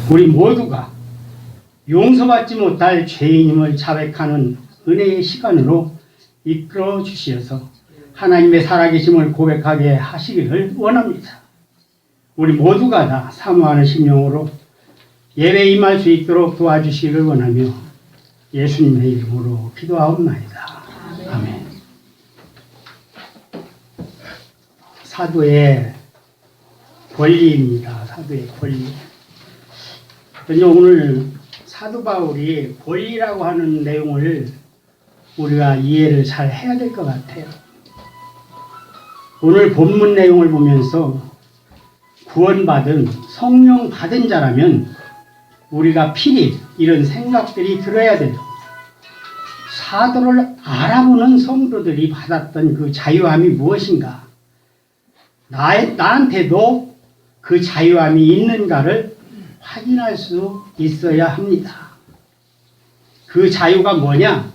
우리 모두가 용서받지 못할 죄인임을 자백하는 은혜의 시간으로 이끌어 주시어서 하나님의 살아계심을 고백하게 하시기를 원합니다. 우리 모두가 다 사모하는 심령으로 예배에 임할 수 있도록 도와주시기를 원하며 예수님의 이름으로 기도하옵나이다. 아멘. 사도의 권리입니다. 사도의 권리. 오늘 사도 바울이 권리라고 하는 내용을 우리가 이해를 잘 해야 될 것 같아요. 오늘 본문 내용을 보면서 구원받은 성령 받은 자라면 우리가 필히 이런 생각들이 들어야 돼요. 사도를 알아보는 성도들이 받았던 그 자유함이 무엇인가? 나한테도 그 자유함이 있는가를 확인할 수 있어야 합니다. 그 자유가 뭐냐?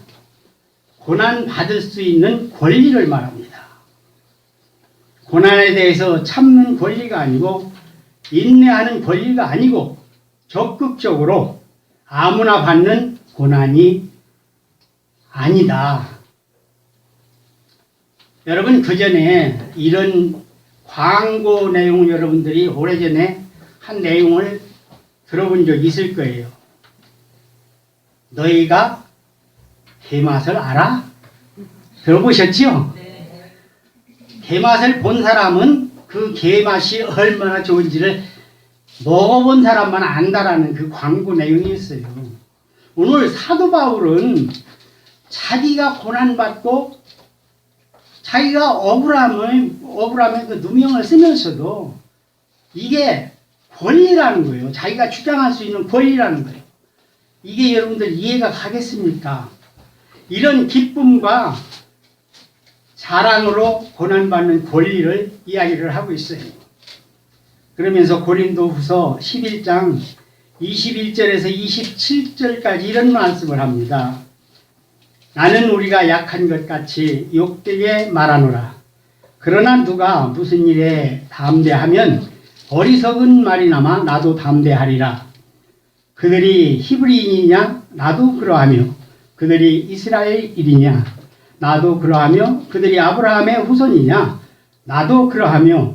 고난받을 수 있는 권리를 말합니다. 고난에 대해서 참는 권리가 아니고 인내하는 권리가 아니고 적극적으로 아무나 받는 고난이 아니다. 여러분, 그 전에 이런 광고 내용 여러분들이 오래전에 한 내용을 들어본 적 있을 거예요. 너희가 게맛을 알아? 들어보셨죠? 게맛을 본 사람은 그 게맛이 얼마나 좋은지를 먹어본 사람만 안다라는 그 광고 내용이었어요. 오늘 사도 바울은 자기가 고난받고 자기가 억울함에 그 누명을 쓰면서도 이게 권리라는 거예요. 자기가 주장할 수 있는 권리라는 거예요. 이게 여러분들 이해가 가겠습니까? 이런 기쁨과 자랑으로 고난받는 권리를 이야기를 하고 있어요. 그러면서 고린도후서 11장 21절에서 27절까지 이런 말씀을 합니다. 나는 우리가 약한 것 같이 욕되게 말하노라. 그러나 누가 무슨 일에 담대하면 어리석은 말이나마 나도 담대하리라. 그들이 히브리인이냐 나도 그러하며 그들이 이스라엘이냐 나도 그러하며 그들이 아브라함의 후손이냐 나도 그러하며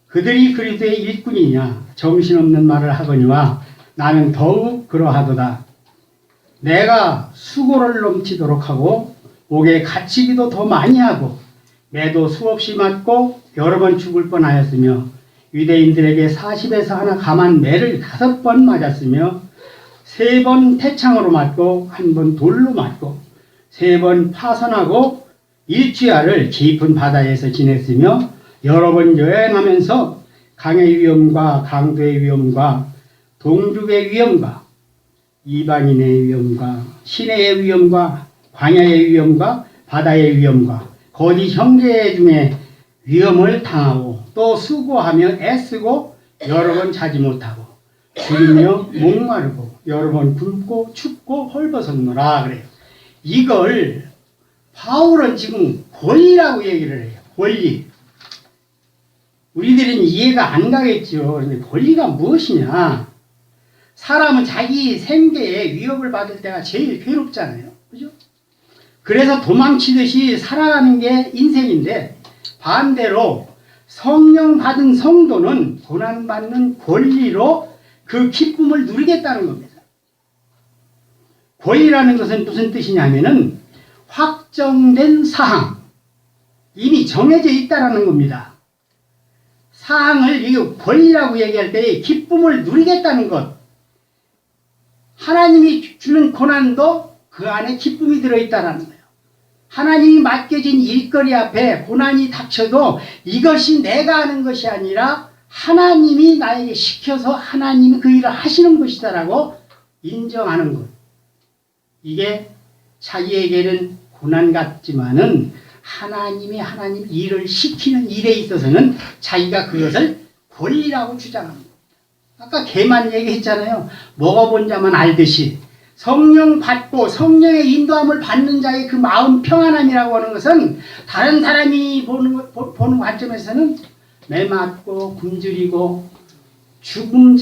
그들이 그리스도의 일꾼이냐 정신없는 말을 하거니와 나는 더욱 그러하도다. 내가 수고를 넘치도록 하고 옥에 갇히기도 더 많이 하고 매도 수없이 맞고 여러 번 죽을 뻔하였으며 유대인들에게 40에서 하나 감한 매를 5번 맞았으며 3번 태창으로 맞고 1번 돌로 맞고 3번 파선하고 일주야를 깊은 바다에서 지냈으며 여러 번 여행하면서 강의 위험과 강도의 위험과 동족의 위험과 이방인의 위험과 시내의 위험과 광야의 위험과 바다의 위험과 거짓 형제 중에 위험을 당하고 또 수고하며 애쓰고 여러 번 자지 못하고 줄이며 목마르고 여러 번 굶고 춥고 헐벗었노라 그래요. 이걸 바울은 지금 권리라고 얘기를 해요. 권리. 우리들은 이해가 안 가겠죠. 그런데 권리가 무엇이냐? 사람은 자기 생계에 위협을 받을 때가 제일 괴롭잖아요. 그죠? 그래서 도망치듯이 살아가는 게 인생인데 반대로 성령 받은 성도는 고난받는 권리로 그 기쁨을 누리겠다는 겁니다. 권리라는 것은 무슨 뜻이냐면은 확정된 사항, 이미 정해져 있다라는 겁니다. 사항을 이 권리라고 얘기할 때 기쁨을 누리겠다는 것. 하나님이 주는 고난도 그 안에 기쁨이 들어있다라는 거예요. 하나님이 맡겨진 일거리 앞에 고난이 닥쳐도 이것이 내가 하는 것이 아니라 하나님이 나에게 시켜서 하나님이 그 일을 하시는 것이다라고 인정하는 것. 이게 자기에게는 고난 같지만은 하나님 일을 시키는 일에 있어서는 자기가 그것을 권리라고 주장합니다. 아까 개만 얘기했잖아요. 먹어본 자만 알듯이 성령 받고 성령의 인도함을 받는 자의 그 마음 평안함이라고 하는 것은 다른 사람이 보는 관점에서는 매맞고 굶주리고 죽음의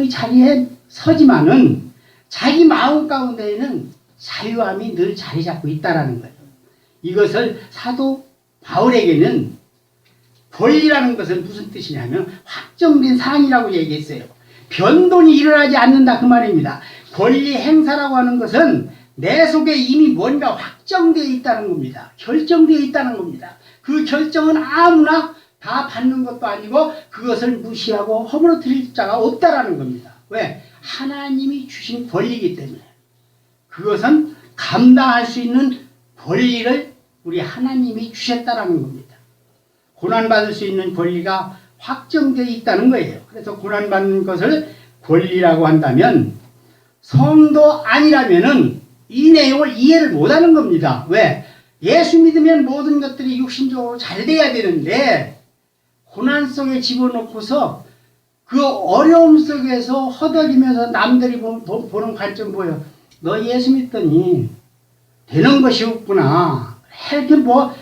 자리에 서지만은 자기 마음 가운데에는 자유함이 늘 자리 잡고 있다라는 거예요. 이것을 사도 바울에게는 권리라는 것은 무슨 뜻이냐면 확정된 사항이라고 얘기했어요. 변동이 일어나지 않는다 그 말입니다. 권리 행사라고 하는 것은 내 속에 이미 뭔가 확정되어 있다는 겁니다. 결정되어 있다는 겁니다. 그 결정은 아무나 다 받는 것도 아니고 그것을 무시하고 허물어뜨릴 자가 없다라는 겁니다. 왜? 하나님이 주신 권리이기 때문에. 그것은 감당할 수 있는 권리를 우리 하나님이 주셨다라는 겁니다. 고난받을 수 있는 권리가 확정되어 있다는 거예요. 그래서 고난받는 것을 권리라고 한다면 성도 아니라면은 이 내용을 이해를 못하는 겁니다. 왜? 예수 믿으면 모든 것들이 육신적으로 잘 돼야 되는데 고난 속에 집어넣고서 그 어려움 속에서 허덕이면서 남들이 보는 관점 뭐예요? 너 예수 믿더니 되는 것이 없구나. 이렇게 뭐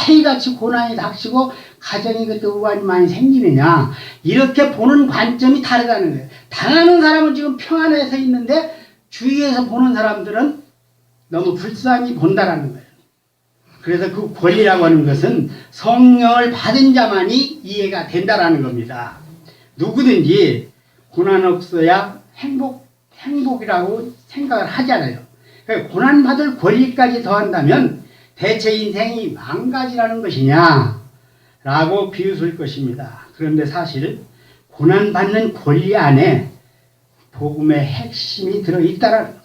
매일같이 고난이 닥치고 가정이 그때 우환이 많이 생기느냐. 이렇게 보는 관점이 다르다는 거예요. 당하는 사람은 지금 평안해서 있는데 주위에서 보는 사람들은 너무 불쌍히 본다라는 거예요. 그래서 그 권리라고 하는 것은 성령을 받은 자만이 이해가 된다라는 겁니다. 누구든지 고난 없어야 행복이라고 생각을 하잖아요. 그러니까 고난받을 권리까지 더한다면 대체 인생이 망가지라는 것이냐 라고 비웃을 것입니다. 그런데 사실 고난받는 권리 안에 복음의 핵심이 들어있다라는 거죠.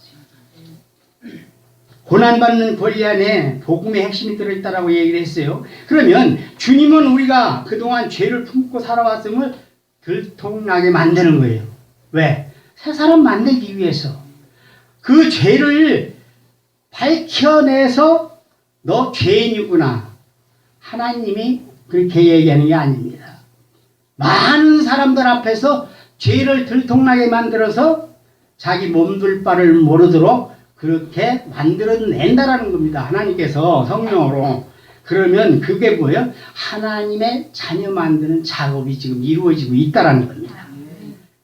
고난받는 권리 안에 복음의 핵심이 들어있다라고 얘기를 했어요. 그러면 주님은 우리가 그동안 죄를 품고 살아왔음을 들통나게 만드는 거예요. 왜? 새 사람 만들기 위해서. 그 죄를 밝혀내서 너 죄인이구나. 하나님이 그렇게 얘기하는 게 아닙니다. 많은 사람들 앞에서 죄를 들통나게 만들어서 자기 몸둘 바를 모르도록 그렇게 만들어낸다라는 겁니다. 하나님께서 성령으로. 그러면 그게 뭐예요? 하나님의 자녀 만드는 작업이 지금 이루어지고 있다라는 겁니다.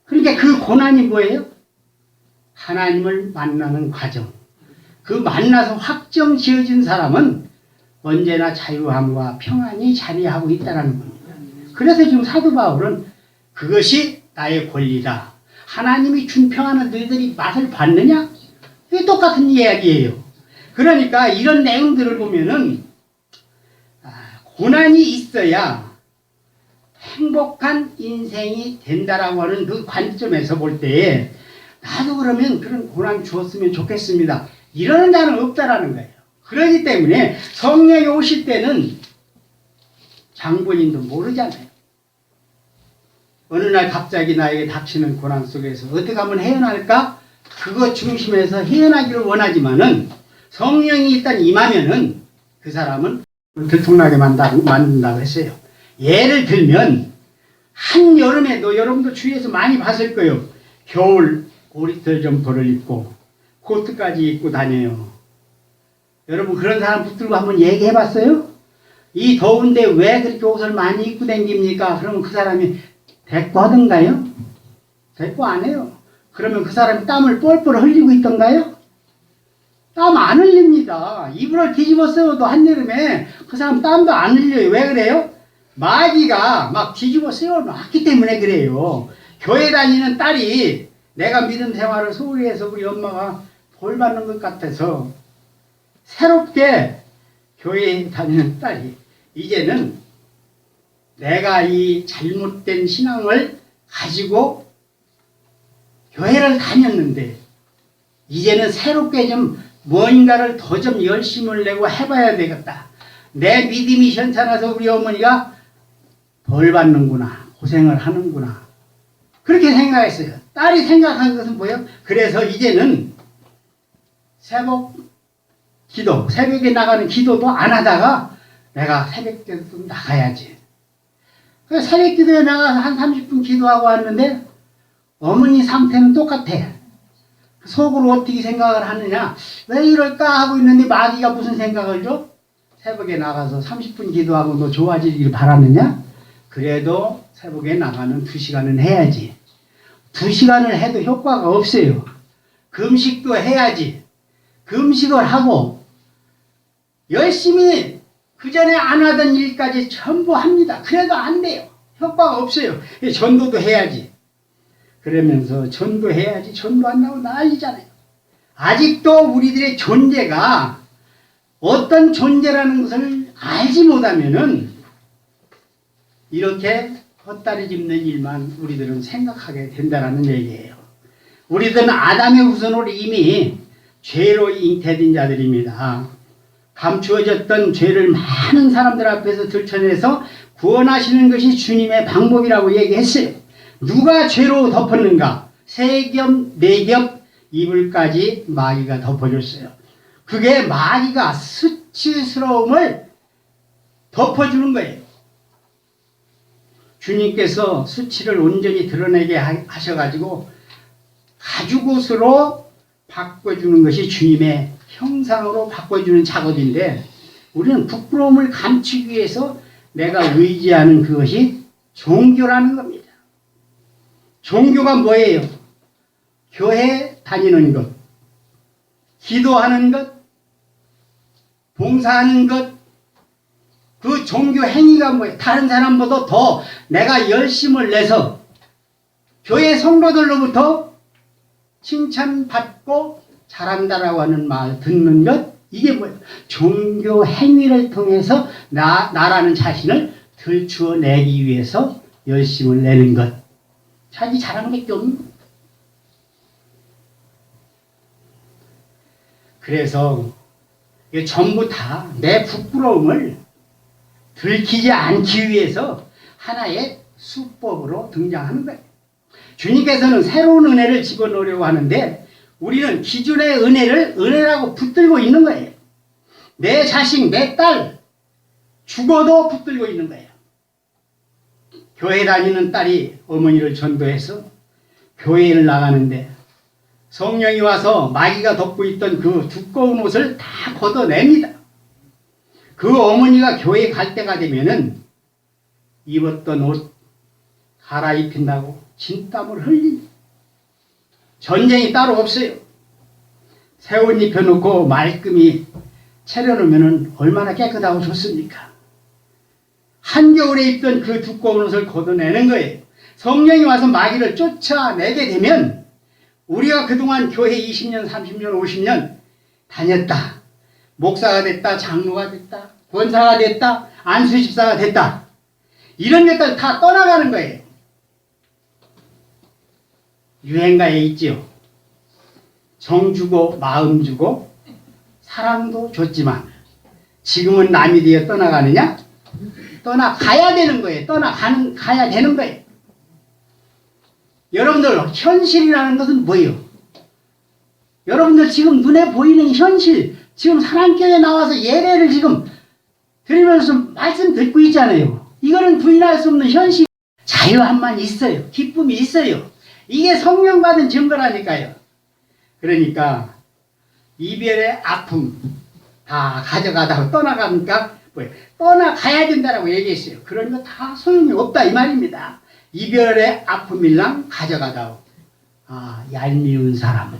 그러니까 그 고난이 뭐예요? 하나님을 만나는 과정. 그 만나서 확정 지어진 사람은 언제나 자유함과 평안이 자리하고 있다는 겁니다. 그래서 지금 사도 바울은 그것이 나의 권리다. 하나님이 준 평안을 너희들이 맛을 봤느냐? 이게 똑같은 이야기예요. 그러니까 이런 내용들을 보면은 고난이 있어야 행복한 인생이 된다라고 하는 그 관점에서 볼 때에 나도 그러면 그런 고난 주었으면 좋겠습니다. 이러는 자는 없다라는 거예요. 그렇기 때문에 성령이 오실 때는 장본인도 모르잖아요. 어느 날 갑자기 나에게 닥치는 고난 속에서 어떻게 하면 헤어날까? 그것 중심에서 헤어나기를 원하지만은 성령이 일단 임하면은 그 사람은 들통나게 만든다고 했어요. 예를 들면 한여름에도 여러분도 주위에서 많이 봤을 거예요. 겨울 오리털 점퍼를 입고 코트까지 입고 다녀요. 여러분 그런 사람 붙들고 한번 얘기해 봤어요? 이 더운데 왜 그렇게 옷을 많이 입고 다닙니까? 그러면 그 사람이 대꾸 하던가요? 대꾸 안 해요. 그러면 그 사람이 땀을 뻘뻘 흘리고 있던가요? 땀 안 흘립니다. 이불을 뒤집어 쓰어도 한여름에 그 사람 땀도 안 흘려요. 왜 그래요? 마귀가 막 뒤집어 쓰어놨기 때문에 그래요. 교회 다니는 딸이 내가 믿음 생활을 소홀히 해서 우리 엄마가 벌 받는 것 같아서 새롭게 교회에 다니는 딸이 이제는 내가 이 잘못된 신앙을 가지고 교회를 다녔는데 이제는 새롭게 좀 뭔가를 더 좀 열심을 내고 해봐야 되겠다. 내 믿음이 현찮아서 우리 어머니가 벌 받는구나. 고생을 하는구나. 그렇게 생각했어요. 딸이 생각한 것은 뭐예요? 그래서 이제는 새벽 기도, 새벽에 나가는 기도도 안 하다가 내가 새벽 기도도 나가야지. 그래서 새벽 기도에 나가서 한 30분 기도하고 왔는데 어머니 상태는 똑같아. 속으로 어떻게 생각을 하느냐? 왜 이럴까 하고 있는데 마귀가 무슨 생각을 줘? 새벽에 나가서 30분 기도하고 너 좋아지길 바라느냐? 그래도 새벽에 나가는 2시간은 해야지. 2시간을 해도 효과가 없어요. 금식도 해야지. 금식을 하고 열심히 그 전에 안 하던 일까지 전부 합니다. 그래도 안 돼요. 효과가 없어요. 전도도 해야지. 그러면서 전도해야지. 전도 안 나오고 난리잖아요. 아직도 우리들의 존재가 어떤 존재라는 것을 알지 못하면은 이렇게 헛다리 짚는 일만 우리들은 생각하게 된다는 얘기예요. 우리들은 아담의 후손으로 이미 죄로 잉태된 자들입니다. 감추어졌던 죄를 많은 사람들 앞에서 들춰내서 구원하시는 것이 주님의 방법이라고 얘기했어요. 누가 죄로 덮었는가? 3겹, 4겹 이불까지 마귀가 덮어줬어요. 그게 마귀가 수치스러움을 덮어주는 거예요. 주님께서 수치를 온전히 드러내게 하셔가지고 가죽옷으로 바꿔주는 것이 주님의 형상으로 바꿔주는 작업인데, 우리는 부끄러움을 감추기 위해서 내가 의지하는 그것이 종교라는 겁니다. 종교가 뭐예요? 교회 다니는 것, 기도하는 것, 봉사하는 것, 그 종교 행위가 뭐예요? 다른 사람보다 더 내가 열심을 내서 교회 성도들로부터 칭찬받고 잘한다라고 하는 말 듣는 것, 이게 뭐예요? 종교 행위를 통해서 나라는 자신을 들추어내기 위해서 열심을 내는 것. 자기 자랑밖에 없는 겁니다. 그래서 이게 전부 다 내 부끄러움을 들키지 않기 위해서 하나의 수법으로 등장하는 거예요. 주님께서는 새로운 은혜를 집어넣으려고 하는데 우리는 기존의 은혜를 은혜라고 붙들고 있는 거예요. 내 자식, 내 딸 죽어도 붙들고 있는 거예요. 교회 다니는 딸이 어머니를 전도해서 교회를 나가는데 성령이 와서 마귀가 덮고 있던 그 두꺼운 옷을 다 걷어냅니다. 그 어머니가 교회 갈 때가 되면은 입었던 옷 갈아입힌다고 진땀을 흘립니다. 전쟁이 따로 없어요. 새 옷 입혀놓고 말끔히 차려놓으면 얼마나 깨끗하고 좋습니까? 한겨울에 입던 그 두꺼운 옷을 걷어내는 거예요. 성령이 와서 마귀를 쫓아내게 되면 우리가 그동안 교회 20년, 30년, 50년 다녔다. 목사가 됐다, 장로가 됐다, 권사가 됐다, 안수집사가 됐다. 이런 것들 다 떠나가는 거예요. 유행가에 있지요. 정 주고 마음 주고 사랑도 줬지만 지금은 남이 되어 떠나가느냐? 떠나가야 되는 거예요. 가야 되는 거예요. 여러분들 현실이라는 것은 뭐예요? 여러분들 지금 눈에 보이는 현실, 지금 사랑교회 나와서 예배를 지금 드리면서 말씀 듣고 있잖아요. 이거는 부인할 수 없는 현실. 자유함만 있어요. 기쁨이 있어요. 이게 성령 받은 증거라니까요. 그러니까 이별의 아픔 다 가져가다가 떠나가니까 뭐예요? 떠나가야 된다라고 얘기했어요. 그런 거 다 소용이 없다 이 말입니다. 이별의 아픔일랑 가져가다오. 아, 얄미운 사람은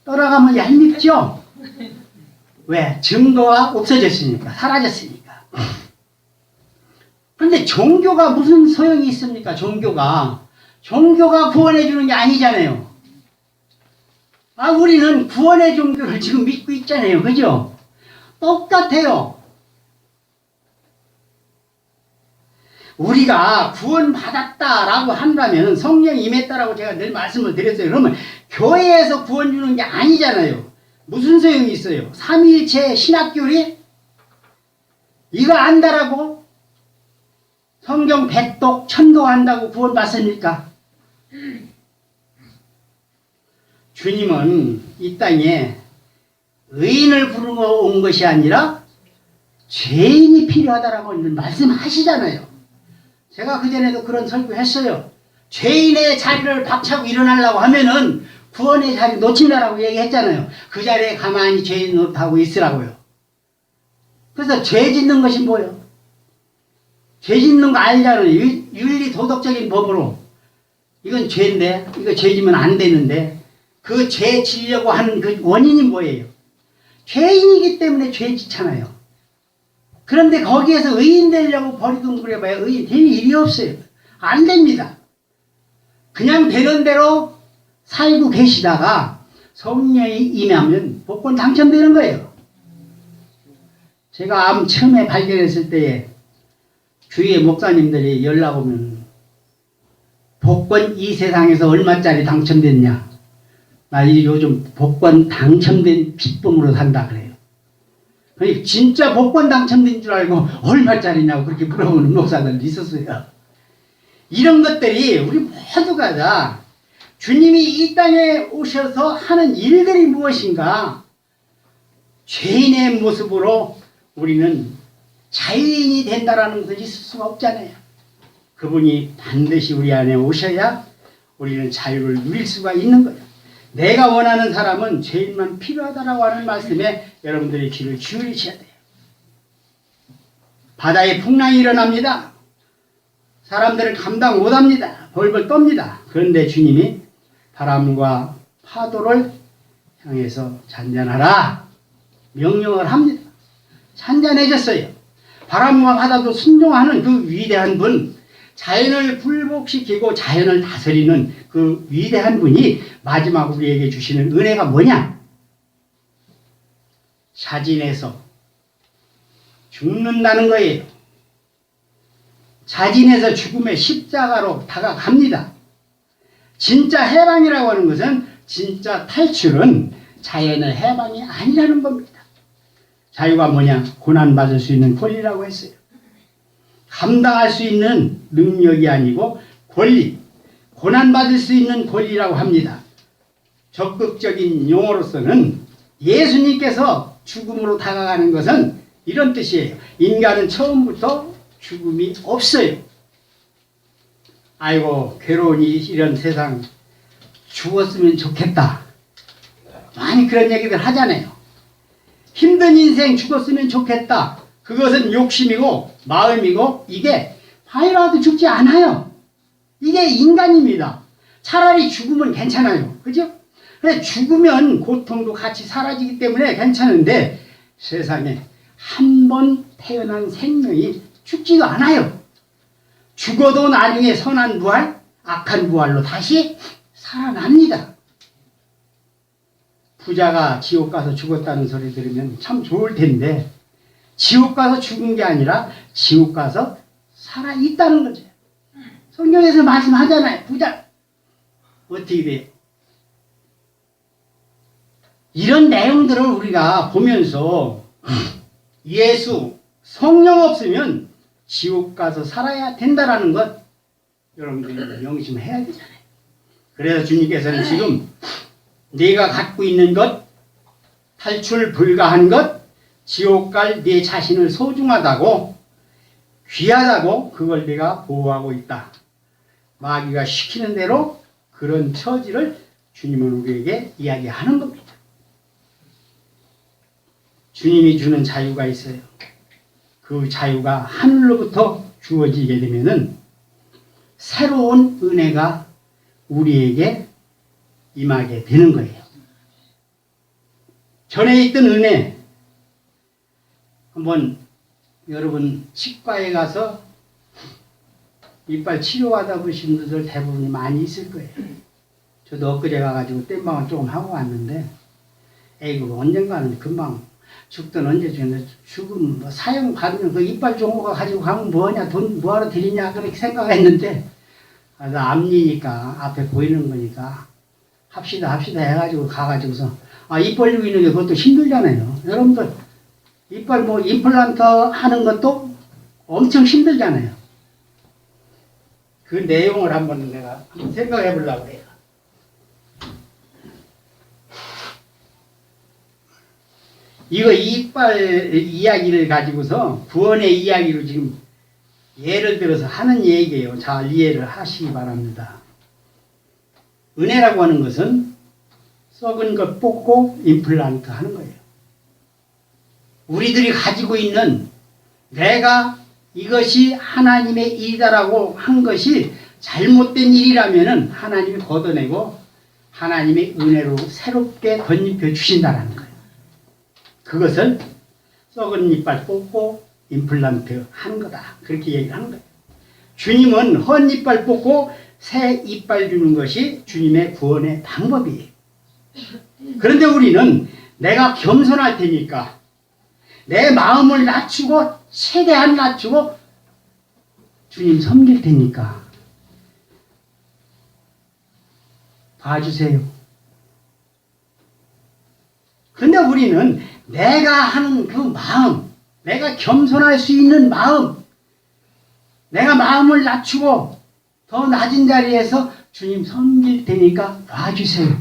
떠나가면 얄밉죠? 왜? 증거가 없어졌으니까, 사라졌으니까. 그런데 종교가 무슨 소용이 있습니까? 종교가 구원해 주는 게 아니잖아요. 아, 우리는 구원의 종교를 지금 믿고 있잖아요. 그죠? 똑같아요. 우리가 구원받았다라고 한다면, 성령이 임했다라고 제가 늘 말씀을 드렸어요. 그러면 교회에서 구원 주는 게 아니잖아요. 무슨 소용이 있어요? 삼위일체 신학교리? 이거 안다라고? 성경 백독, 천도한다고 구원받습니까? 주님은 이 땅에 의인을 부르러 온 것이 아니라 죄인이 필요하다라고 말씀하시잖아요. 제가 그전에도 그런 설교했어요. 죄인의 자리를 박차고 일어나려고 하면은 구원의 자리 놓친다라고 얘기했잖아요. 그 자리에 가만히 죄인 노릇하고 있으라고요. 그래서 죄 짓는 것이 뭐예요? 죄 짓는 거 알잖아요. 윤리 도덕적인 법으로 이건 죄인데, 이거 죄지면 안 되는데, 그 죄 지려고 하는 그 원인이 뭐예요? 죄인이기 때문에 죄 짓잖아요. 그런데 거기에서 의인 되려고 버리둥그려봐야 의인 될 일이 없어요. 안 됩니다. 그냥 되는 대로 살고 계시다가 성령이 임하면 복권 당첨되는 거예요. 제가 암 처음에 발견했을 때에 주위의 목사님들이 연락 오면 복권 이 세상에서 얼마짜리 당첨됐냐? 나 요즘 복권 당첨된 기쁨으로 산다 그래요. 그러니까 진짜 복권 당첨된 줄 알고 얼마짜리냐고 그렇게 물어보는 목사들도 있었어요. 이런 것들이 우리 모두가 다 주님이 이 땅에 오셔서 하는 일들이 무엇인가? 죄인의 모습으로 우리는 자유인이 된다라는 것을 있을 수가 없잖아요. 그분이 반드시 우리 안에 오셔야 우리는 자유를 누릴 수가 있는 거예요. 내가 원하는 사람은 죄인만 필요하다라고 하는 말씀에 여러분들이 귀를 기울이셔야 돼요. 바다에 풍랑이 일어납니다. 사람들은 감당 못합니다. 벌벌 떱니다. 그런데 주님이 바람과 파도를 향해서 잔잔하라 명령을 합니다. 잔잔해졌어요. 바람과 바다도 순종하는 그 위대한 분, 자연을 굴복시키고 자연을 다스리는 그 위대한 분이 마지막 우리에게 주시는 은혜가 뭐냐? 자진해서 죽는다는 거예요. 자진해서 죽음의 십자가로 다가갑니다. 진짜 해방이라고 하는 것은, 진짜 탈출은 자연의 해방이 아니라는 겁니다. 자유가 뭐냐? 고난받을 수 있는 권리라고 했어요. 감당할 수 있는 능력이 아니고 권리, 고난받을 수 있는 권리라고 합니다. 적극적인 용어로서는 예수님께서 죽음으로 다가가는 것은 이런 뜻이에요. 인간은 처음부터 죽음이 없어요. 아이고 괴로운 이런 세상 죽었으면 좋겠다. 많이 그런 얘기들 하잖아요. 힘든 인생 죽었으면 좋겠다. 그것은 욕심이고 마음이고 이게 바이러도 죽지 않아요. 이게 인간입니다. 차라리 죽으면 괜찮아요. 그죠? 근데 죽으면 고통도 같이 사라지기 때문에 괜찮은데 세상에 한 번 태어난 생명이 죽지도 않아요. 죽어도 나중에 선한 부활, 악한 부활로 다시 살아납니다. 부자가 지옥 가서 죽었다는 소리 들으면 참 좋을 텐데 지옥 가서 죽은 게 아니라 지옥 가서 살아있다는 거죠. 성경에서 말씀하잖아요. 부자 어떻게 돼요? 이런 내용들을 우리가 보면서 예수, 성령 없으면 지옥 가서 살아야 된다라는 것 여러분들이 명심해야 되잖아요. 그래서 주님께서는 지금 네가 갖고 있는 것, 탈출 불가한 것, 지옥 갈 네 자신을 소중하다고, 귀하다고 그걸 네가 보호하고 있다. 마귀가 시키는 대로 그런 처지를 주님은 우리에게 이야기하는 겁니다. 주님이 주는 자유가 있어요. 그 자유가 하늘로부터 주어지게 되면은 새로운 은혜가 우리에게 임하게 되는 거예요. 전에 있던 은혜, 한번 여러분 치과에 가서 이빨 치료하다 보신 분들 대부분 많이 있을 거예요. 저도 엊그제 가가지고 땜방을 조금 하고 왔는데 에이구 언젠가는 금방 죽든 언제 죽으면 뭐 사형 받으면 그 이빨 종호가 가지고 가면 뭐하냐, 돈 뭐하러 드리냐 그렇게 생각했는데 암니니까 앞에 보이는 거니까 합시다 해가지고 가가지고서 입 벌리고 있는 게 그것도 힘들잖아요. 여러분들 이빨 뭐 임플란트 하는 것도 엄청 힘들잖아요. 그 내용을 한번 내가 생각해 보려고 해요. 이거 이빨 이야기를 가지고서 구원의 이야기로 지금 예를 들어서 하는 얘기예요. 잘 이해를 하시기 바랍니다. 은혜라고 하는 것은 썩은 것 뽑고 임플란트 하는 거예요. 우리들이 가지고 있는 내가 이것이 하나님의 일이다라고 한 것이 잘못된 일이라면은 하나님이 걷어내고 하나님의 은혜로 새롭게 덧입혀 주신다는 거예요. 그것을 썩은 이빨 뽑고 임플란트 하는 거다. 그렇게 얘기를 하는 거예요. 주님은 헌 이빨 뽑고 새 이빨 주는 것이 주님의 구원의 방법이에요. 그런데 우리는 내가 겸손할 테니까 내 마음을 낮추고 최대한 낮추고 주님 섬길 테니까 봐주세요. 그런데 우리는 내가 하는 그 마음, 내가 겸손할 수 있는 마음, 내가 마음을 낮추고 더 낮은 자리에서 주님 섬길 테니까 봐주세요.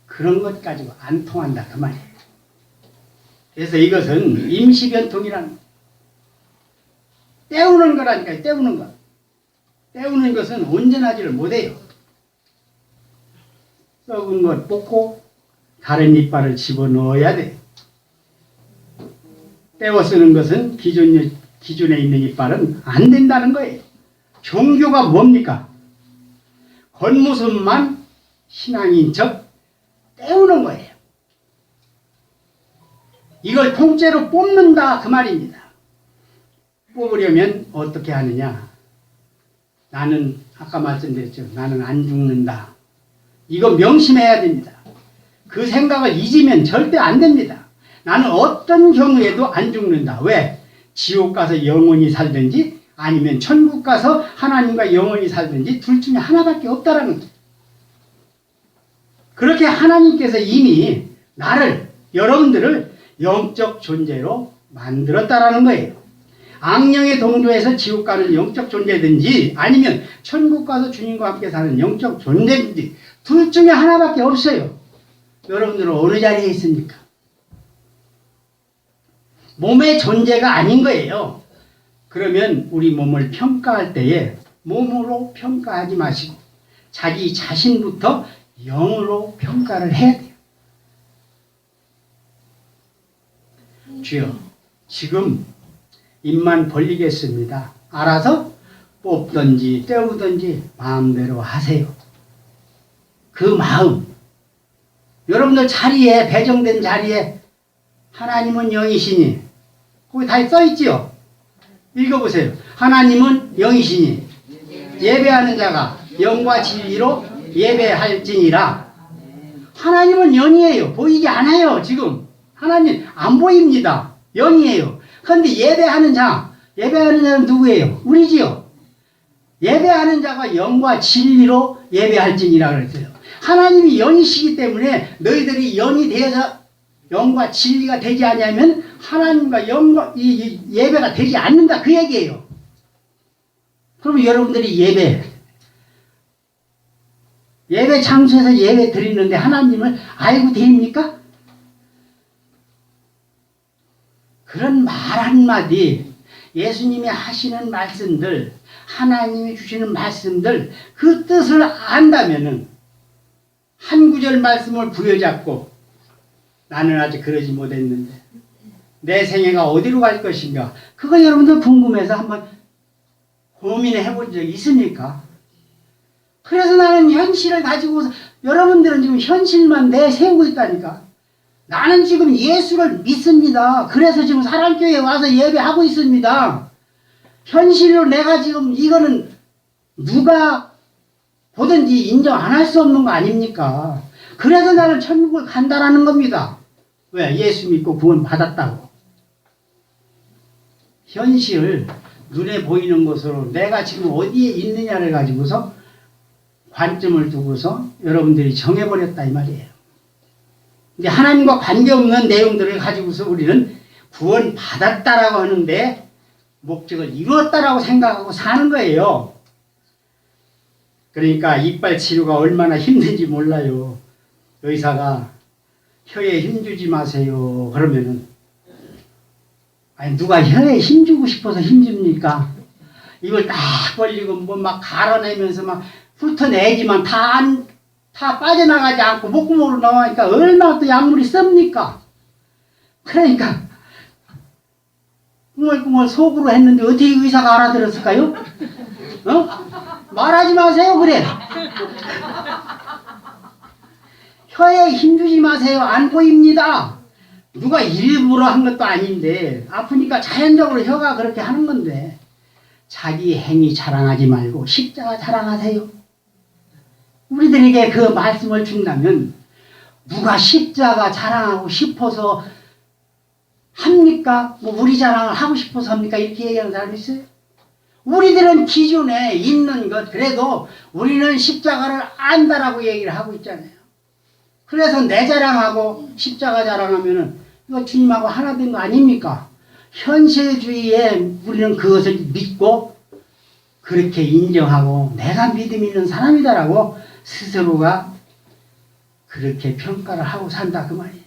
그런 것 가지고 안 통한다 그 말이에요. 그래서 이것은 임시변통이라는 거예요. 때우는 거라니까요. 때우는 것. 때우는 것은 온전하지를 못해요. 썩은 것 뽑고 다른 이빨을 집어넣어야 돼요. 떼어 쓰는 것은 기존에 있는 이빨은 안 된다는 거예요. 종교가 뭡니까? 겉모습만 신앙인 척 떼우는 거예요. 이걸 통째로 뽑는다 그 말입니다. 뽑으려면 어떻게 하느냐? 나는 아까 말씀드렸죠. 나는 안 죽는다. 이거 명심해야 됩니다. 그 생각을 잊으면 절대 안 됩니다. 나는 어떤 경우에도 안 죽는다. 왜? 지옥 가서 영원히 살든지 아니면 천국 가서 하나님과 영원히 살든지 둘 중에 하나밖에 없다라는 거예요. 그렇게 하나님께서 이미 나를, 여러분들을 영적 존재로 만들었다라는 거예요. 악령의 동조에서 지옥 가는 영적 존재든지 아니면 천국 가서 주님과 함께 사는 영적 존재든지 둘 중에 하나밖에 없어요. 여러분들은 어느 자리에 있습니까? 몸의 존재가 아닌 거예요. 그러면 우리 몸을 평가할 때에 몸으로 평가하지 마시고 자기 자신부터 영으로 평가를 해야 돼요. 주여, 지금 입만 벌리겠습니다. 알아서 뽑든지 떼우든지 마음대로 하세요. 그 마음, 여러분들 자리에, 배정된 자리에 하나님은 영이시니 거기 다 써있지요? 읽어보세요. 하나님은 영이시니 예배하는 자가 영과 진리로 예배할지니라. 하나님은 영이에요. 보이지 않아요. 지금 하나님 안 보입니다. 영이에요. 그런데 예배하는 자는 누구예요? 우리지요. 예배하는 자가 영과 진리로 예배할지니라 그랬어요. 하나님이 영이시기 때문에 너희들이 영이 되어서 영과 진리가 되지 않으면 하나님과 영과 이 예배가 되지 않는다 그 얘기예요. 그러면 여러분들이 예배 장소에서 예배 드리는데 하나님을 알고 드립니까? 그런 말 한마디, 예수님이 하시는 말씀들, 하나님이 주시는 말씀들, 그 뜻을 안다면은 한 구절 말씀을 부여잡고 나는 아직 그러지 못했는데 내 생애가 어디로 갈 것인가, 그거 여러분들 궁금해서 한번 고민해 본 적이 있습니까? 그래서 나는 현실을 가지고서, 여러분들은 지금 현실만 내세우고 있다니까. 나는 지금 예수를 믿습니다. 그래서 지금 사랑교회에 와서 예배하고 있습니다. 현실로 내가 지금 이거는 누가 보든지 인정 안 할 수 없는 거 아닙니까? 그래서 나는 천국을 간다라는 겁니다. 왜? 예수 믿고 구원 받았다고. 현실, 눈에 보이는 것으로 내가 지금 어디에 있느냐를 가지고서 관점을 두고서 여러분들이 정해버렸다 이 말이에요. 근데 하나님과 관계없는 내용들을 가지고서 우리는 구원 받았다라고 하는데 목적을 이루었다라고 생각하고 사는 거예요. 그러니까 이빨 치료가 얼마나 힘든지 몰라요. 의사가 혀에 힘주지 마세요 그러면은, 아니 누가 혀에 힘주고 싶어서 힘줍니까? 이걸 딱 벌리고 뭐 막 갈아내면서 막 훑어내지만 다 빠져나가지 않고 목구멍으로 나오니까 얼마나 또 약물이 씁니까? 그러니까 꿍얼꿍얼 속으로 했는데 어떻게 의사가 알아들었을까요? 말하지 마세요, 그래. 혀에 힘주지 마세요. 안 보입니다. 누가 일부러 한 것도 아닌데 아프니까 자연적으로 혀가 그렇게 하는 건데 자기 행위 자랑하지 말고 십자가 자랑하세요. 우리들에게 그 말씀을 준다면 누가 십자가 자랑하고 싶어서 합니까? 뭐 우리 자랑을 하고 싶어서 합니까? 이렇게 얘기하는 사람이 있어요? 우리들은 기존에 있는 것, 그래도 우리는 십자가를 안다라고 얘기를 하고 있잖아요. 그래서 내 자랑하고 십자가 자랑하면은 이거 주님하고 하나 된 거 아닙니까? 현실주의에 우리는 그것을 믿고 그렇게 인정하고 내가 믿음 있는 사람이다라고 스스로가 그렇게 평가를 하고 산다 그 말이에요.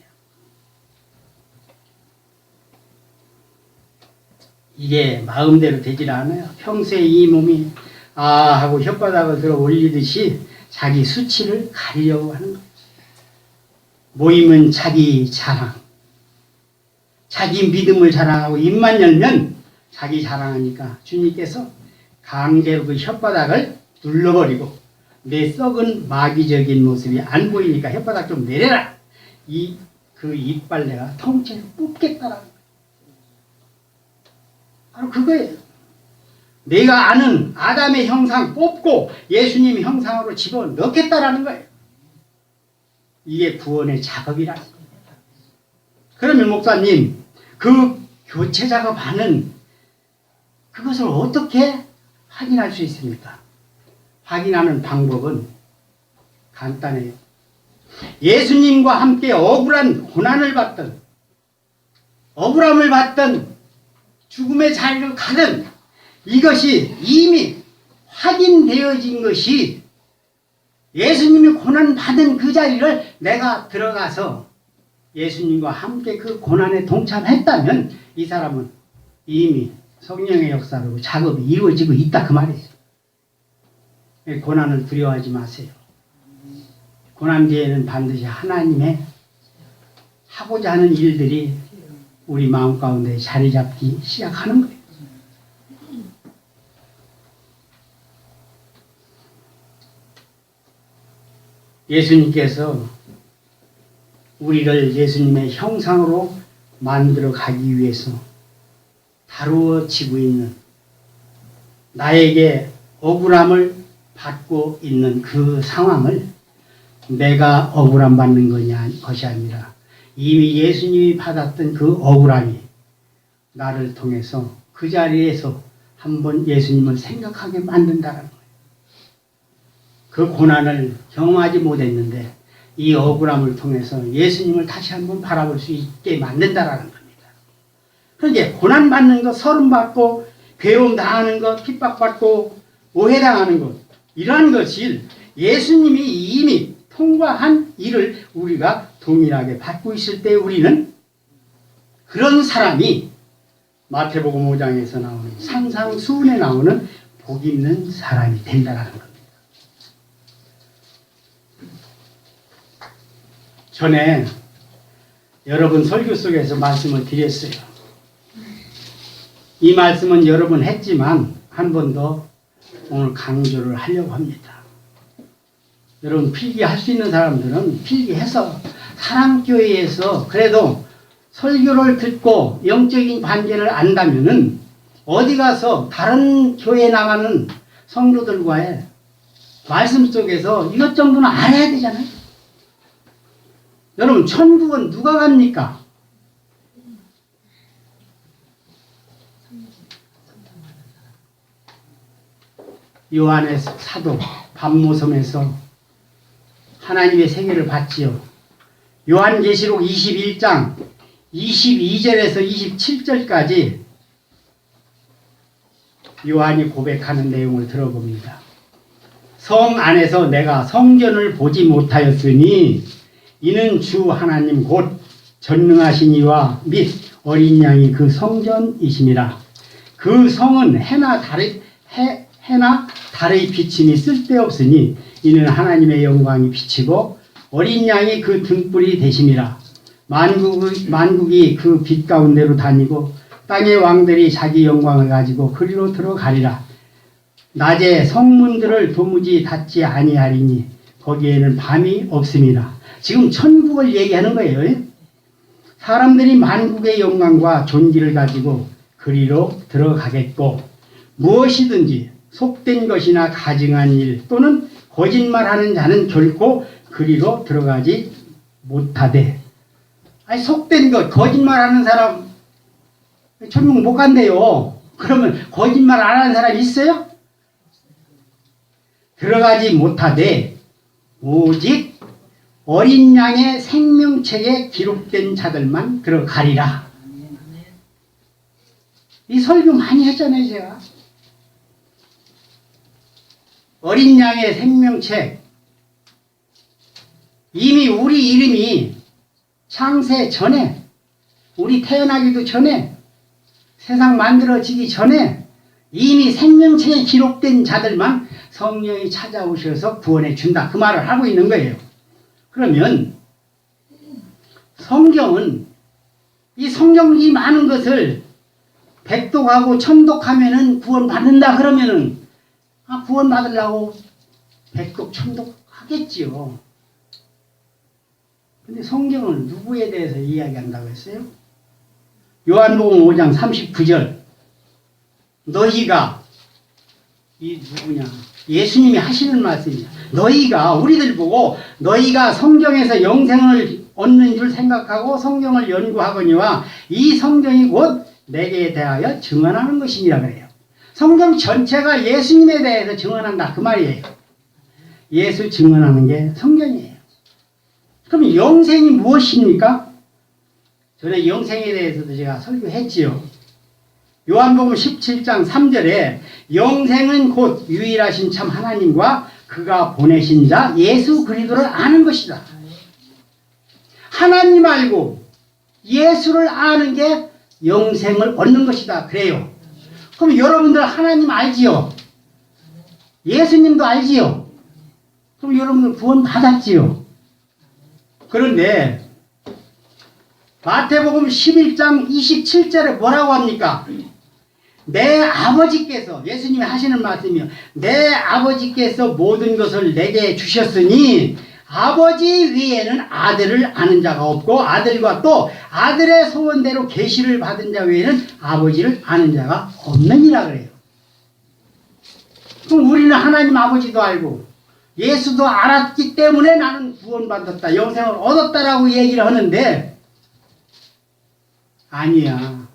이게 마음대로 되질 않아요. 평소에 이 몸이 하고 혓바닥을 들어 올리듯이 자기 수치를 가리려고 하는 거예요. 모임은 자기 자랑. 자기 믿음을 자랑하고 입만 열면 자기 자랑하니까 주님께서 강제로 그 혓바닥을 눌러버리고 내 썩은 마귀적인 모습이 안 보이니까 혓바닥 좀 내려라. 그 이빨 내가 통째로 뽑겠다라는 거예요. 바로 그거예요. 내가 아는 아담의 형상 뽑고 예수님 형상으로 집어넣겠다라는 거예요. 이게 구원의 작업이라는 거예요. 그러면 목사님, 그 교체 작업하는 그것을 어떻게 확인할 수 있습니까? 확인하는 방법은 간단해요. 예수님과 함께 억울한 고난을 받던, 억울함을 받던, 죽음의 자리를 가든 이것이 이미 확인되어진 것이 예수님이 고난받은 그 자리를 내가 들어가서 예수님과 함께 그 고난에 동참했다면 이 사람은 이미 성령의 역사로 작업이 이루어지고 있다 그 말이에요. 고난을 두려워하지 마세요. 고난 뒤에는 반드시 하나님의 하고자 하는 일들이 우리 마음 가운데 자리 잡기 시작하는 거예요. 예수님께서 우리를 예수님의 형상으로 만들어 가기 위해서 다루어지고 있는 나에게 억울함을 받고 있는 그 상황을 내가 억울함 받는 것이 아니라 이미 예수님이 받았던 그 억울함이 나를 통해서 그 자리에서 한번 예수님을 생각하게 만든다는 거예요. 그 고난을 경험하지 못했는데 이 억울함을 통해서 예수님을 다시 한번 바라볼 수 있게 만든다라는 겁니다. 그런데 고난받는 것, 서름받고 괴로움당하는 것, 핍박받고 오해당하는 것, 이러한 것이 예수님이 이미 통과한 일을 우리가 동일하게 받고 있을 때 우리는 그런 사람이 마태복음 5장에서 나오는 산상수훈에 나오는 복 있는 사람이 된다는 겁니다. 전에 여러분 설교 속에서 말씀을 드렸어요. 이 말씀은 여러 번 했지만 한 번 더 오늘 강조를 하려고 합니다. 여러분 필기할 수 있는 사람들은 필기해서 사랑교회에서 그래도 설교를 듣고 영적인 관계를 안다면은 어디 가서 다른 교회 나가는 성도들과의 말씀 속에서 이것 정도는 알아야 되잖아요. 여러분 천국은 누가 갑니까? 요한의 사도 밤모섬에서 하나님의 세계를 봤지요. 요한계시록 21장 22절에서 27절까지 요한이 고백하는 내용을 들어봅니다. 성 안에서 내가 성전을 보지 못하였으니 이는 주 하나님 곧 전능하신 이와 및 어린 양이 그 성전이심이라. 그 성은 해나 달의 비침이 쓸데없으니 이는 하나님의 영광이 비치고 어린 양이 그 등불이 되심이라. 만국이 그 빛 가운데로 다니고 땅의 왕들이 자기 영광을 가지고 그리로 들어가리라. 낮에 성문들을 도무지 닫지 아니하리니 거기에는 밤이 없음이라. 지금 천국을 얘기하는 거예요. 사람들이 만국의 영광과 존귀를 가지고 그리로 들어가겠고 무엇이든지 속된 것이나 가증한 일 또는 거짓말하는 자는 결코 그리로 들어가지 못하되. 아니 속된 것, 거짓말하는 사람 천국 못 간대요. 그러면 거짓말 안 하는 사람 있어요? 들어가지 못하되 오직 어린 양의 생명책에 기록된 자들만 들어가리라. 이 설교 많이 했잖아요, 제가. 어린 양의 생명책. 이미 우리 이름이 창세 전에, 우리 태어나기도 전에, 세상 만들어지기 전에 이미 생명책에 기록된 자들만 성령이 찾아오셔서 구원해 준다. 그 말을 하고 있는 거예요. 그러면 성경은 이 성경이 많은 것을 백독하고 천독하면은 구원받는다 그러면은 구원받으려고 백독 천독 하겠지요. 근데 성경은 누구에 대해서 이야기한다고 했어요? 요한복음 5장 39절. 너희가, 이 누구냐? 예수님이 하시는 말씀이야. 너희가, 우리들 보고 너희가 성경에서 영생을 얻는 줄 생각하고 성경을 연구하거니와 이 성경이 곧 내게 대하여 증언하는 것이니라 그래요. 성경 전체가 예수님에 대해서 증언한다 그 말이에요. 예수 증언하는 게 성경이에요. 그럼 영생이 무엇입니까? 전에 영생에 대해서도 제가 설교했지요. 요한복음 17장 3절에 영생은 곧 유일하신 참 하나님과 그가 보내신 자 예수 그리스도를 아는 것이다. 하나님 알고 예수를 아는 게 영생을 얻는 것이다. 그래요. 그럼 여러분들 하나님 알지요? 예수님도 알지요? 그럼 여러분들 구원 받았지요? 그런데 마태복음 11장 27절에 뭐라고 합니까? 내 아버지께서, 예수님이 하시는 말씀이요. 내 아버지께서 모든 것을 내게 주셨으니 아버지 외에는 아들을 아는 자가 없고 아들과 또 아들의 소원대로 계시를 받은 자 외에는 아버지를 아는 자가 없느니라 그래요. 그럼 우리는 하나님 아버지도 알고 예수도 알았기 때문에 나는 구원받았다, 영생을 얻었다라고 얘기를 하는데 아니야.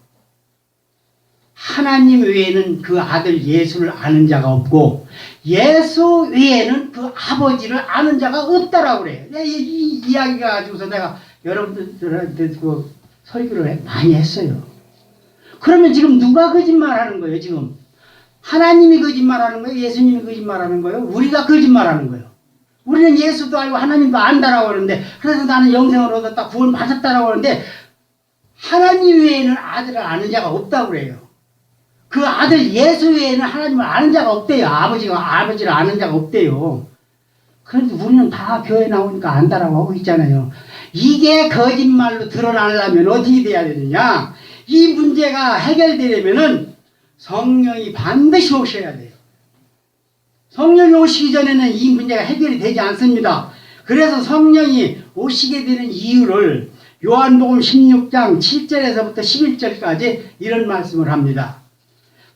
하나님 외에는 그 아들 예수를 아는 자가 없고 예수 외에는 그 아버지를 아는 자가 없다라고 그래요. 이 이야기가 가지고서 내가 여러분들한테 그 설교를 많이 했어요. 그러면 지금 누가 거짓말하는 거예요? 지금 하나님이 거짓말하는 거예요? 예수님이 거짓말하는 거예요? 우리가 거짓말하는 거예요. 우리는 예수도 알고 하나님도 안다라고 그러는데, 그래서 나는 영생을 얻었다, 구원 받았다라고 하는데 하나님 외에는 아들을 아는 자가 없다고 그래요. 그 아들 예수 외에는 하나님을 아는 자가 없대요. 아버지를 아는 자가 없대요. 그런데 우리는 다 교회 나오니까 안다라고 하고 있잖아요. 이게 거짓말로 드러나려면 어떻게 돼야 되느냐? 이 문제가 해결되려면은 성령이 반드시 오셔야 돼요. 성령이 오시기 전에는 이 문제가 해결이 되지 않습니다. 그래서 성령이 오시게 되는 이유를 요한복음 16장 7절에서부터 11절까지 이런 말씀을 합니다.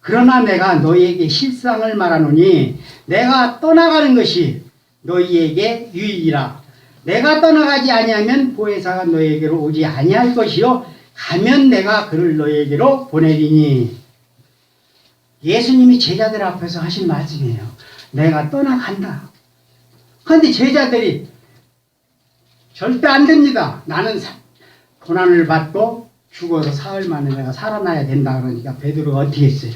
그러나 내가 너희에게 실상을 말하노니 내가 떠나가는 것이 너희에게 유익이라. 내가 떠나가지 아니하면 보혜사가 너희에게로 오지 아니할 것이요 가면 내가 그를 너희에게로 보내리니. 예수님이 제자들 앞에서 하신 말씀이에요. 내가 떠나간다. 그런데 제자들이 절대 안 됩니다. 나는 고난을 받고 죽어서 사흘 만에 내가 살아나야 된다. 그러니까 베드로가 어떻게 했어요?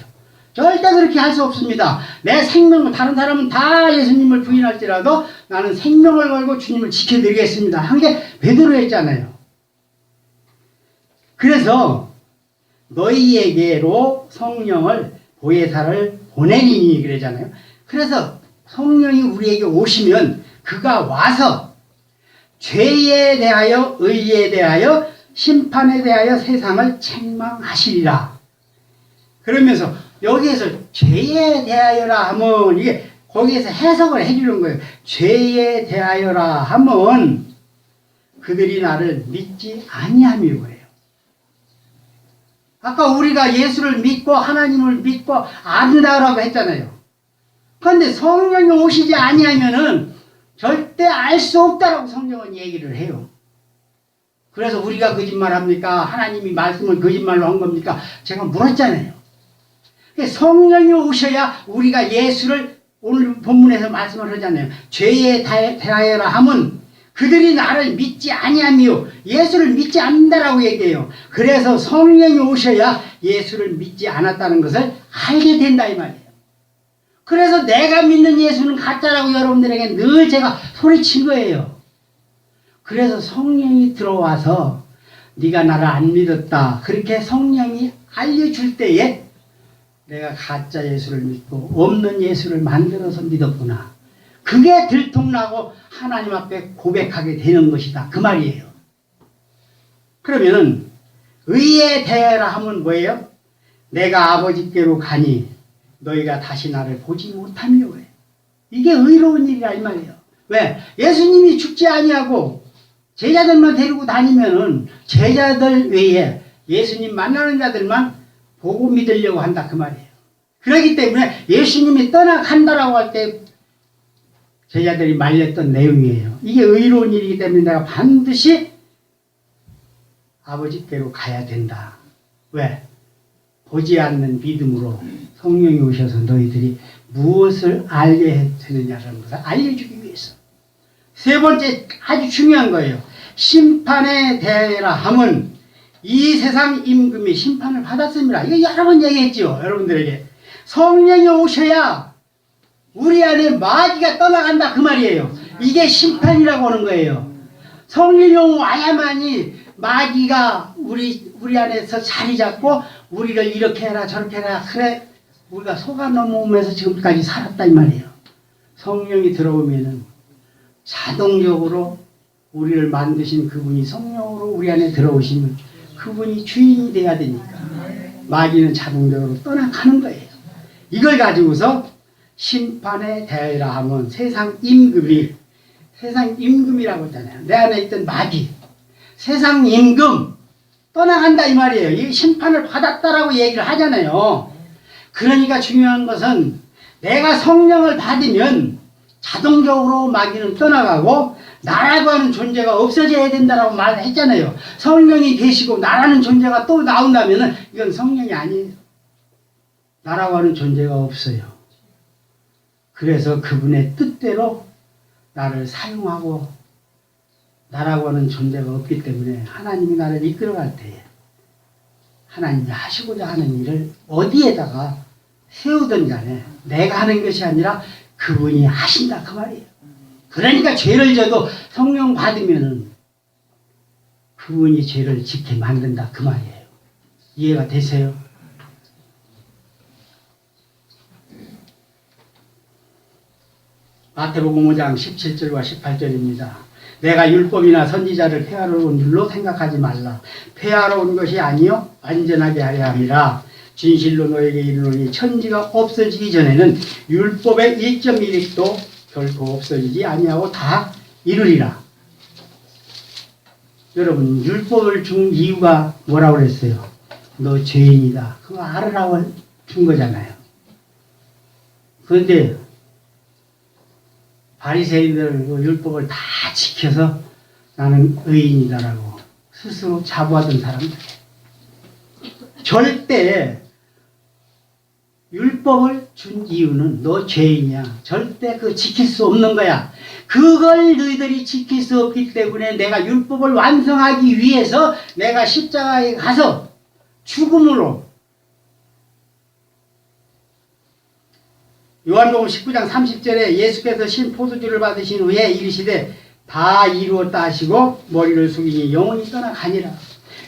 절대 그렇게 할 수 없습니다. 내 생명을, 다른 사람은 다 예수님을 부인할지라도 나는 생명을 걸고 주님을 지켜드리겠습니다 한 게 베드로였잖아요. 그래서 너희에게로 성령을, 보혜사를 보내리니 그러잖아요. 그래서 성령이 우리에게 오시면 그가 와서 죄에 대하여, 의에 대하여, 심판에 대하여 세상을 책망하시리라. 그러면서 여기에서 죄에 대하여라 하면 이게 거기에서 해석을 해주는 거예요. 죄에 대하여라 하면 그들이 나를 믿지 아니함이고요. 아까 우리가 예수를 믿고 하나님을 믿고 안다라고 했잖아요. 그런데 성령이 오시지 아니하면은 절대 알 수 없다라고 성경은 얘기를 해요. 그래서 우리가 거짓말합니까? 하나님이 말씀을 거짓말로 한 겁니까? 제가 물었잖아요. 성령이 오셔야 우리가 예수를 오늘 본문에서 말씀을 하잖아요. 죄에 대하여라 하면 그들이 나를 믿지 아니하며 예수를 믿지 않는다라고 얘기해요. 그래서 성령이 오셔야 예수를 믿지 않았다는 것을 알게 된다 이 말이에요. 그래서 내가 믿는 예수는 가짜라고 여러분들에게 늘 제가 소리친 거예요. 그래서 성령이 들어와서 네가 나를 안 믿었다. 그렇게 성령이 알려줄 때에 내가 가짜 예수를 믿고 없는 예수를 만들어서 믿었구나. 그게 들통나고 하나님 앞에 고백하게 되는 것이다. 그 말이에요. 그러면은 의에 대하여라 하면 뭐예요? 내가 아버지께로 가니 너희가 다시 나를 보지 못하며. 이게 의로운 일이라 이 말이에요. 왜? 예수님이 죽지 아니하고 제자들만 데리고 다니면은 제자들 외에 예수님 만나는 자들만 보고 믿으려고 한다 그 말이에요. 그렇기 때문에 예수님이 떠나간다라고 할 때 제자들이 말렸던 내용이에요. 이게 의로운 일이기 때문에 내가 반드시 아버지께로 가야 된다. 왜? 보지 않는 믿음으로 성령이 오셔서 너희들이 무엇을 알게 되느냐라는 것을 알려주기 위해서. 세 번째 아주 중요한 거예요. 심판에 대하여라 함은 이 세상 임금이 심판을 받았습니다. 이거 여러 번 얘기했죠. 여러분들에게. 성령이 오셔야 우리 안에 마귀가 떠나간다 그 말이에요. 이게 심판이라고 하는 거예요. 성령이 와야만이 마귀가 우리 안에서 자리 잡고 우리를 이렇게 해라 저렇게 해라. 그래 우리가 속아 넘어오면서 지금까지 살았다 이 말이에요. 성령이 들어오면은 자동적으로 우리를 만드신 그분이 성령으로 우리 안에 들어오시면 그분이 주인이 돼야 되니까 마귀는 자동적으로 떠나가는 거예요. 이걸 가지고서 심판에 대하여라 하면 세상 임금이라고 했잖아요. 내 안에 있던 마귀, 세상 임금 떠나간다 이 말이에요. 이 심판을 받았다라고 얘기를 하잖아요. 그러니까 중요한 것은 내가 성령을 받으면 자동적으로 마귀는 떠나가고 나라고 하는 존재가 없어져야 된다라고 말했잖아요. 성령이 계시고 나라는 존재가 또 나온다면 이건 성령이 아니에요. 나라고 하는 존재가 없어요. 그래서 그분의 뜻대로 나를 사용하고 나라고 하는 존재가 없기 때문에 하나님이 나를 이끌어갈 때에 하나님이 하시고자 하는 일을 어디에다가 세우든 간에 내가 하는 것이 아니라 그분이 하신다 그 말이에요. 그러니까 죄를 져도 성령 받으면은 그분이 죄를 짓게 만든다 그 말이에요. 이해가 되세요? 마태복음 5장 17절과 18절입니다. 내가 율법이나 선지자를 폐하러 온 줄로 생각하지 말라. 폐하러 온 것이 아니요 완전하게 하려 함이라. 진실로 너에게 이르노니 천지가 없어지기 전에는 율법의 1.1획도 결코 없어지지 아니하고 다 이루리라. 여러분 율법을 준 이유가 뭐라고 그랬어요? 너 죄인이다. 그거 알으라고 준 거잖아요. 그런데 바리새인들 율법을 다 지켜서 나는 의인이다라고 스스로 자부하던 사람들. 절대 율법을 준 이유는 너 죄인이야. 절대 그거 지킬 수 없는 거야. 그걸 너희들이 지킬 수 없기 때문에 내가 율법을 완성하기 위해서 내가 십자가에 가서 죽음으로 요한복음 19장 30절에 예수께서 신 포도주를 받으신 후에 이르시되 다 이루었다 하시고 머리를 숙이니 영혼이 떠나가니라.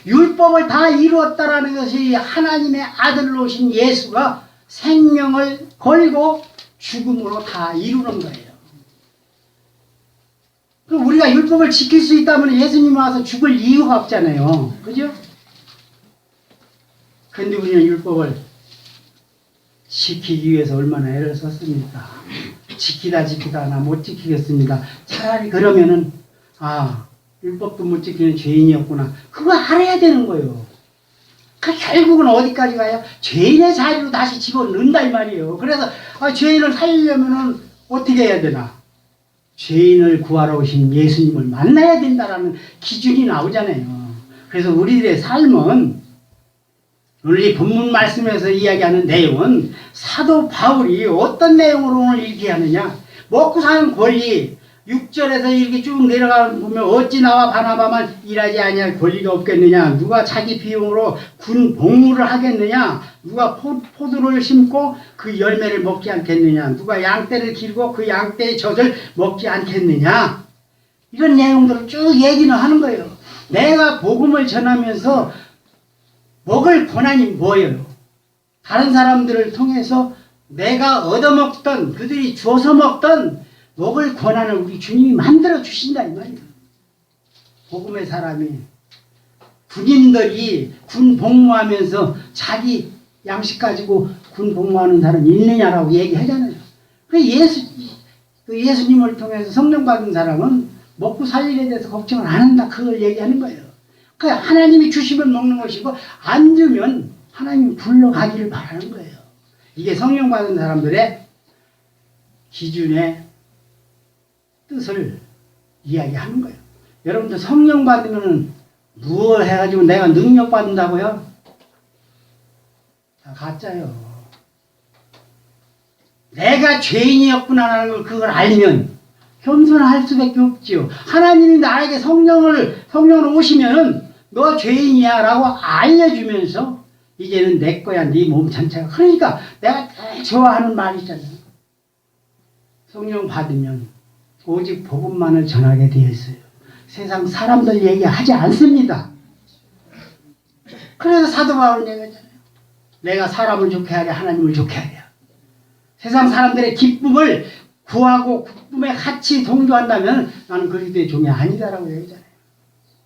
율법을 다 이루었다라는 것이 하나님의 아들로 오신 예수가 생명을 걸고 죽음으로 다 이루는 거예요. 그럼 우리가 율법을 지킬 수 있다면 예수님 와서 죽을 이유가 없잖아요. 그죠? 근데 우리는 율법을 지키기 위해서 얼마나 애를 썼습니까? 지키다 나 못 지키겠습니다. 차라리 그러면은 율법도 못 지키는 죄인이었구나. 그거 알아야 되는 거예요. 그 결국은 어디까지 가요? 죄인의 자리로 다시 집어넣는다 이 말이에요. 그래서 죄인을 살리려면은 어떻게 해야 되나? 죄인을 구하러 오신 예수님을 만나야 된다라는 기준이 나오잖아요. 그래서 우리들의 삶은 오늘 이 본문 말씀에서 이야기하는 내용은 사도 바울이 어떤 내용으로 오늘 얘기하느냐? 먹고 사는 권리, 6절에서 이렇게 쭉 내려가면 보면 어찌 나와 바나바만 일하지 아니할 권리가 없겠느냐? 누가 자기 비용으로 군 복무를 하겠느냐? 누가 포도를 심고 그 열매를 먹지 않겠느냐? 누가 양떼를 기르고 그 양떼의 젖을 먹지 않겠느냐? 이런 내용들을 쭉 얘기는 하는 거예요. 내가 복음을 전하면서 먹을 권한이 뭐예요? 다른 사람들을 통해서 내가 얻어먹던, 그들이 주워서 먹던 먹을 권한을 우리 주님이 만들어 주신다 이 말이에요. 복음의 사람이, 군인들이 군 복무하면서 자기 양식 가지고 군 복무하는 사람이 있느냐라고 얘기하잖아요. 예수님을 통해서 성령 받은 사람은 먹고 살리에 대해서 걱정을 안 한다, 그걸 얘기하는 거예요. 하나님이 주시면 먹는 것이고 안 주면 하나님이 불러가기를 바라는 거예요. 이게 성령 받은 사람들의 기준의 뜻을 이야기하는 거예요. 여러분들 성령 받으면 무엇 해가지고 내가 능력 받는다고요? 다 가짜요. 내가 죄인이었구나라는 걸 그걸 알면 겸손할 수밖에 없지요. 하나님이 나에게 성령을 오시면은 너 죄인이야 라고 알려주면서 이제는 내 거야, 네 몸 전체가. 그러니까 내가 제일 좋아하는 말이 있잖아요. 성령 받으면 오직 복음만을 전하게 되어 있어요. 세상 사람들 얘기하지 않습니다. 그래서 사도 바울은 얘기하잖아요. 내가 사람을 좋게 하랴 하나님을 좋게 하랴. 세상 사람들의 기쁨을 구하고 기쁨에 같이 동조한다면 나는 그리스도의 종이 아니다라고 얘기하잖아요.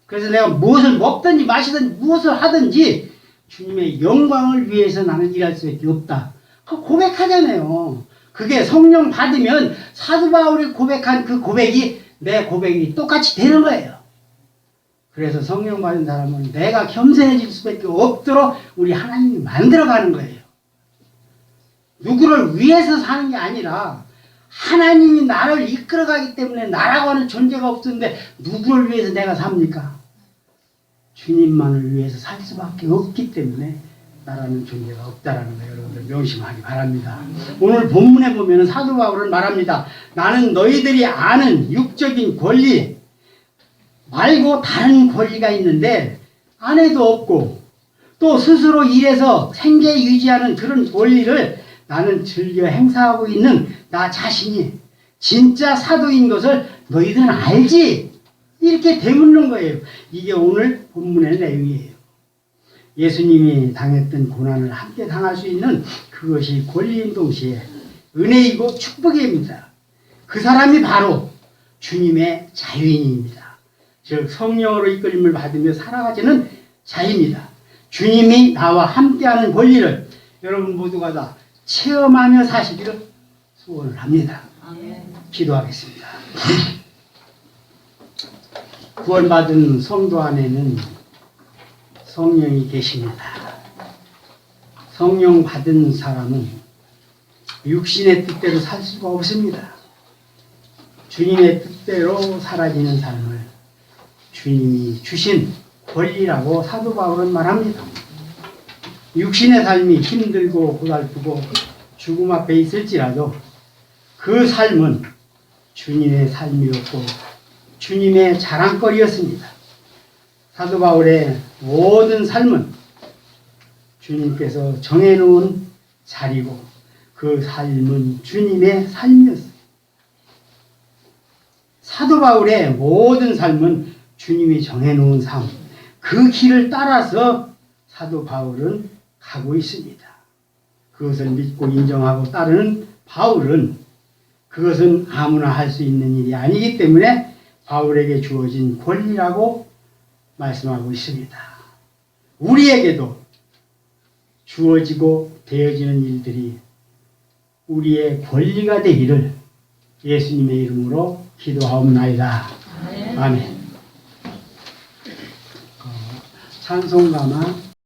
그래서 내가 무엇을 먹든지 마시든지 무엇을 하든지 주님의 영광을 위해서 나는 일할 수밖에 없다. 그 고백하잖아요. 그게 성령 받으면 사도 바울이 고백한 그 고백이 내 고백이 똑같이 되는 거예요. 그래서 성령 받은 사람은 내가 겸손해질 수밖에 없도록 우리 하나님이 만들어가는 거예요. 누구를 위해서 사는 게 아니라 하나님이 나를 이끌어가기 때문에 나라고 하는 존재가 없었는데 누구를 위해서 내가 삽니까? 주님만을 위해서 살 수밖에 없기 때문에 나라는 존재가 없다라는 거 여러분들 명심하기 바랍니다. 오늘 본문에 보면 사도 바울은 말합니다. 나는 너희들이 아는 육적인 권리 말고 다른 권리가 있는데 아내도 없고 또 스스로 일해서 생계 유지하는 그런 권리를 나는 즐겨 행사하고 있는 나 자신이 진짜 사도인 것을 너희들은 알지? 이렇게 되묻는 거예요. 이게 오늘 본문의 내용이에요. 예수님이 당했던 고난을 함께 당할 수 있는 그것이 권리인 동시에 은혜이고 축복입니다. 그 사람이 바로 주님의 자유인입니다. 즉 성령으로 이끌림을 받으며 살아가지는 자입니다. 주님이 나와 함께하는 권리를 여러분 모두가 다 체험하며 사시기를 소원을 합니다. 기도하겠습니다. 구원받은 성도 안에는 성령이 계십니다. 성령 받은 사람은 육신의 뜻대로 살 수가 없습니다. 주님의 뜻대로 사라지는 삶을 주님이 주신 권리라고 사도 바울은 말합니다. 육신의 삶이 힘들고 고달프고 죽음 앞에 있을지라도 그 삶은 주님의 삶이었고 주님의 자랑거리였습니다. 사도 바울의 모든 삶은 주님께서 정해놓은 자리고 그 삶은 주님의 삶이었어요. 사도 바울의 모든 삶은 주님이 정해놓은 삶, 그 길을 따라서 사도 바울은 가고 있습니다. 그것을 믿고 인정하고 따르는 바울은 그것은 아무나 할 수 있는 일이 아니기 때문에 바울에게 주어진 권리라고 말씀하고 있습니다. 우리에게도 주어지고 되어지는 일들이 우리의 권리가 되기를 예수님의 이름으로 기도하옵나이다. 아멘. 찬송가만